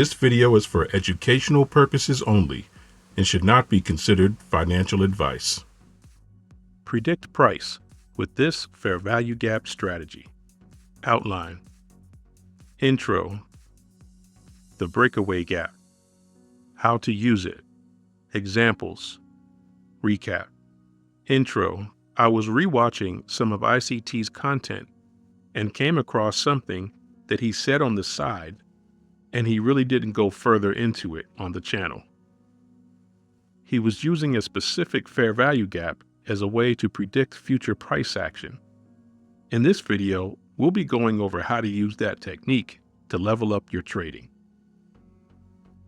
This video is for educational purposes only and should not be considered financial advice. Predict price with this fair value gap strategy. Outline. Intro. The breakaway gap. How to use it. Examples. Recap. Intro. I was rewatching some of ICT's content and came across something that he said on the side, and he really didn't go further into it on the channel. He was using a specific fair value gap as a way to predict future price action. In this video, we'll be going over how to use that technique to level up your trading.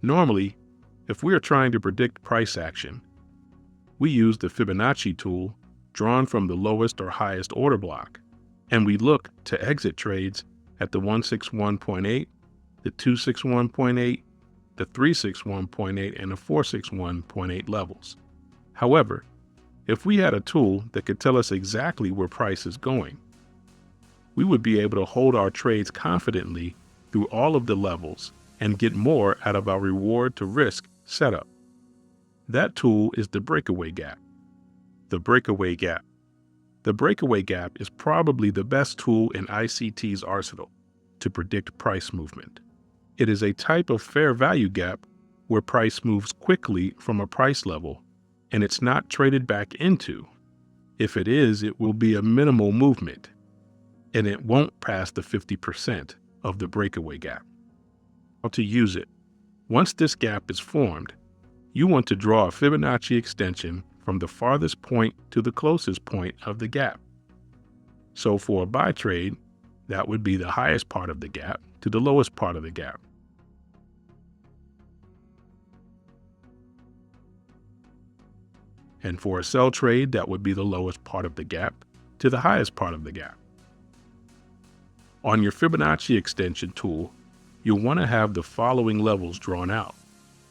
Normally, if we are trying to predict price action, we use the Fibonacci tool drawn from the lowest or highest order block, and we look to exit trades at the 161.8, the 261.8, the 361.8, and the 461.8 levels. However, if we had a tool that could tell us exactly where price is going, we would be able to hold our trades confidently through all of the levels and get more out of our reward to risk setup. That tool is the breakaway gap. The breakaway gap. The breakaway gap is probably the best tool in ICT's arsenal to predict price movement. It is a type of fair value gap where price moves quickly from a price level and it's not traded back into. If it is, it will be a minimal movement and it won't pass the 50% of the breakaway gap. How to use it. Once this gap is formed, you want to draw a Fibonacci extension from the farthest point to the closest point of the gap. So for a buy trade, that would be the highest part of the gap to the lowest part of the gap. And for a sell trade, that would be the lowest part of the gap to the highest part of the gap. On your Fibonacci extension tool, you'll want to have the following levels drawn out: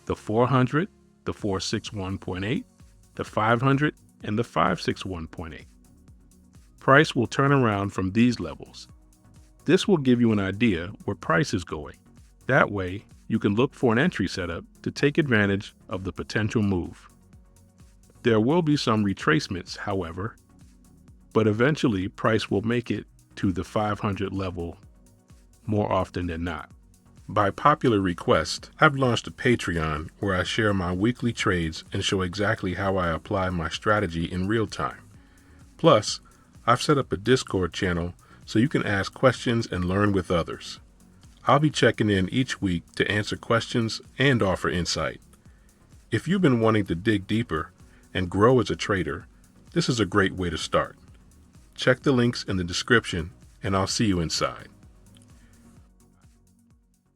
the 400, the 461.8, the 500, and the 561.8. Price will turn around from these levels. This will give you an idea where price is going. That way, you can look for an entry setup to take advantage of the potential move. There will be some retracements, however, but eventually price will make it to the 500 level more often than not. By popular request, I've launched a Patreon where I share my weekly trades and show exactly how I apply my strategy in real time. Plus, I've set up a Discord channel so you can ask questions and learn with others. I'll be checking in each week to answer questions and offer insight. If you've been wanting to dig deeper and grow as a trader, this is a great way to start. Check the links in the description and I'll see you inside.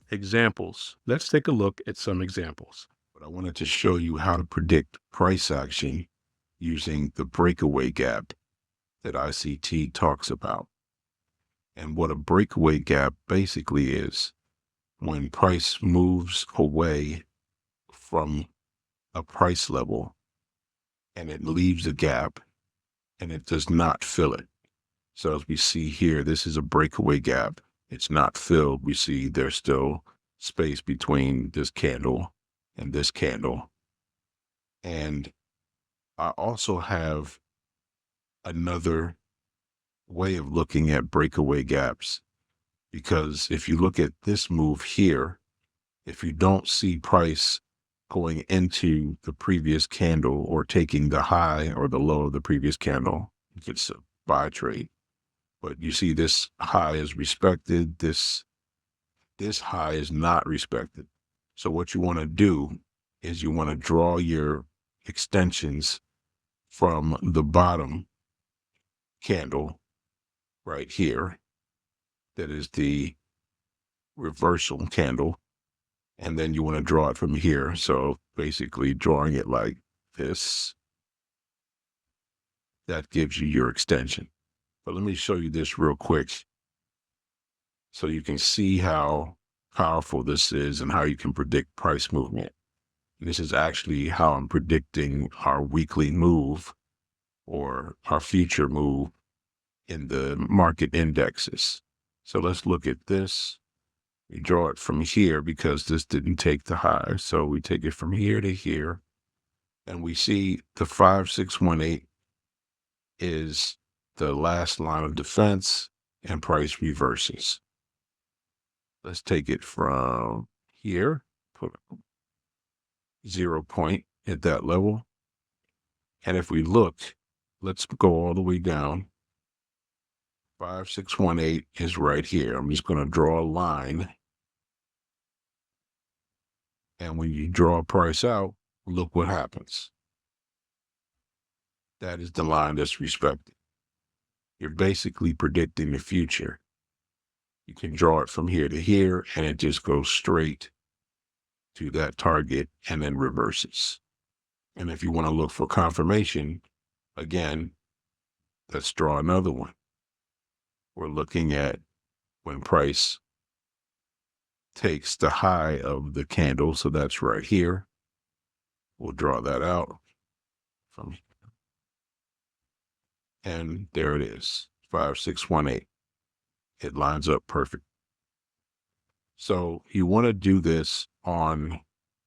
Examples. Let's take a look at some examples. But I wanted to show you how to predict price action using the breakaway gap that ICT talks about. And what a breakaway gap basically is, when price moves away from a price level and it leaves a gap and it does not fill it. So as we see here, this is a breakaway gap. It's not filled. We see there's still space between this candle and this candle. And I also have another way of looking at breakaway gaps, because if you look at this move here, if you don't see price going into the previous candle or taking the high or the low of the previous candle, it's a buy trade. But you see this high is respected, this high is not respected. So what you want to do is you want to draw your extensions from the bottom candle right here. That is the reversal candle. And then you want to draw it from here. So basically drawing it like this, that gives you your extension. But let me show you this real quick so you can see how powerful this is and how you can predict price movement. This is actually how I'm predicting our weekly move or our future move in the market indexes. So let's look at this. We draw it from here because this didn't take the high. So we take it from here to here. And we see the 5618 is the last line of defense and price reverses. Let's take it from here, put a 0 point at that level. And if we look, let's go all the way down. 5618 is right here. I'm just going to draw a line. And when you draw a price out, look what happens. That is the line that's respected. You're basically predicting the future. You can draw it from here to here, and it just goes straight to that target and then reverses. And if you want to look for confirmation, again, let's draw another one. We're looking at when price takes the high of the candle, so that's right here. We'll draw that out from here. And there it is, 5618. It lines up perfect. So you want to do this on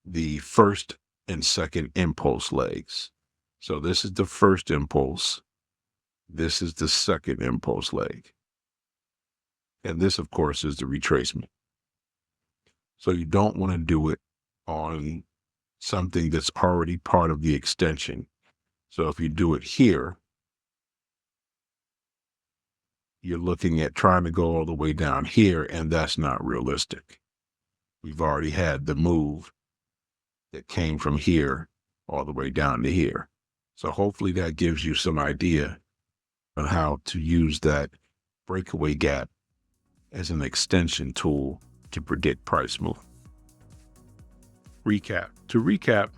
the first and second impulse legs. So this is the first impulse. This is the second impulse leg. And this, of course, is the retracement. So you don't want to do it on something that's already part of the extension. So if you do it here, you're looking at trying to go all the way down here, and that's not realistic. We've already had the move that came from here all the way down to here. So hopefully that gives you some idea on how to use that breakaway gap as an extension tool to predict price move. Recap. To recap,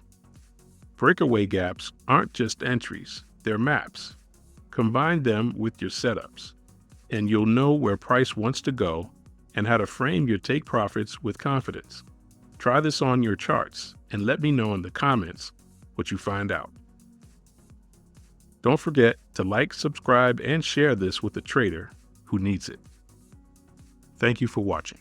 breakaway gaps aren't just entries, they're maps. Combine them with your setups, and you'll know where price wants to go and how to frame your take profits with confidence. Try this on your charts and let me know in the comments what you find out. Don't forget to like, subscribe, and share this with a trader who needs it. Thank you for watching.